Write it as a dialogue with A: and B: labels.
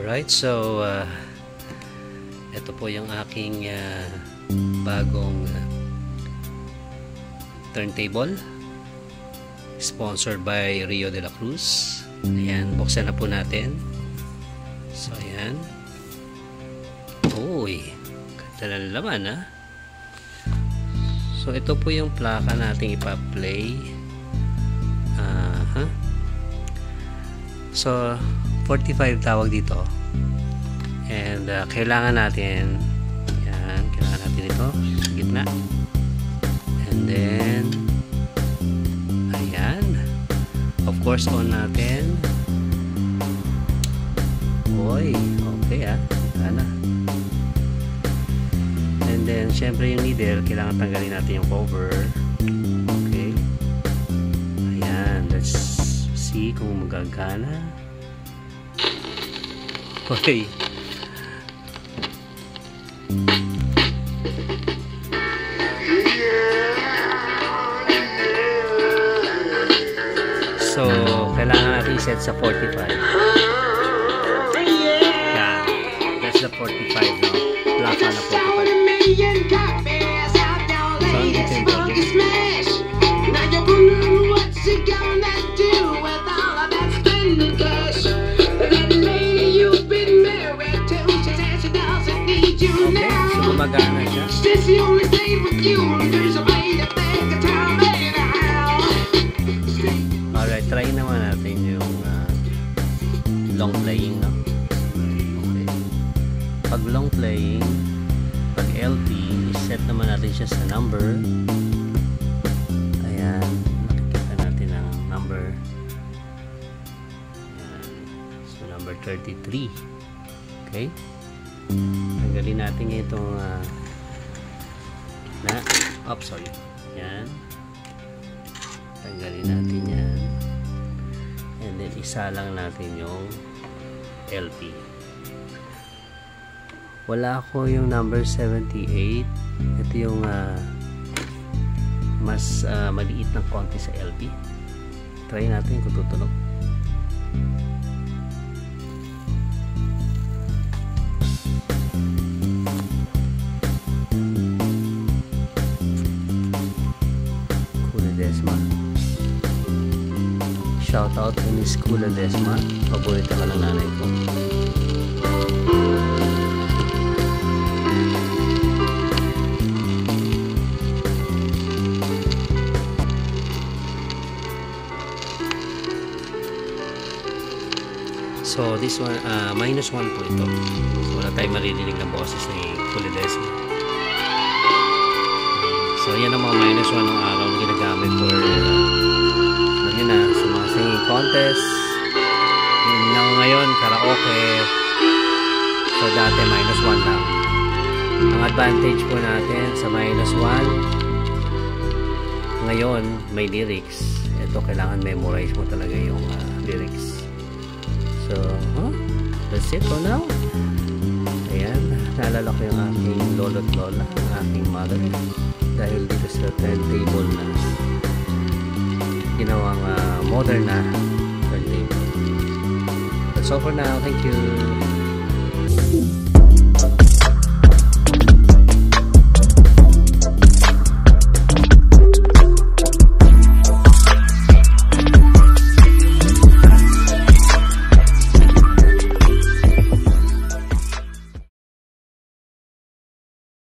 A: Alright, so ito po yung aking bagong turntable, sponsored by Rio de la Cruz. Ayan, buksan na po natin. So ayan. Uy, ganda na naman ha. So ito po yung plaka nating ipa-play. So 45 tawag dito. And kailangan natin, yan, kailangan natin ito sa gitna. And then ayan, of course on natin. Oy, okay sana. And then syempre yung needle, kailangan tanggalin natin yung cover. Okay, ayan, let's see kung magagana. Okay. So, kailangan natin set sa 45. Yeah, that's the 45 now. Plaka na 45. So, dito yung project. Gumagana siya. Alright, try naman natin yung long playing, no? Okay. Pag long playing, pag LP, set naman natin siya sa number. Ayan, nakikita natin ang number. Ayan. So, number 33. Okay? Tanggalin natin itong sorry. Yan. Tanggalin natin yan. And then isa lang natin yung LP. Wala ako yung number 78. Ito yung mas maliit ng konti sa LP. Try natin kung tutunog. Shout out to Miss Kula Desma. Paborito ka ng nanay ko. So this one, -1 po ito. So wala tayong maririnig na boses ni Kula Desma. So yan ang mga -1 ng araw na ginagamit for yun na, sa mga singing contest. Yun lang ngayon, karaoke. So dati -1 lang. Ang advantage po natin sa -1, ngayon may lyrics. Ito kailangan memorize mo talaga yung lyrics. So that's it for now. Ayan, naalala ko yung aking lolo at lola, ang aking mother, dahil dito sa turntable na ginawang modern na turntable. That's all for now. Thank you.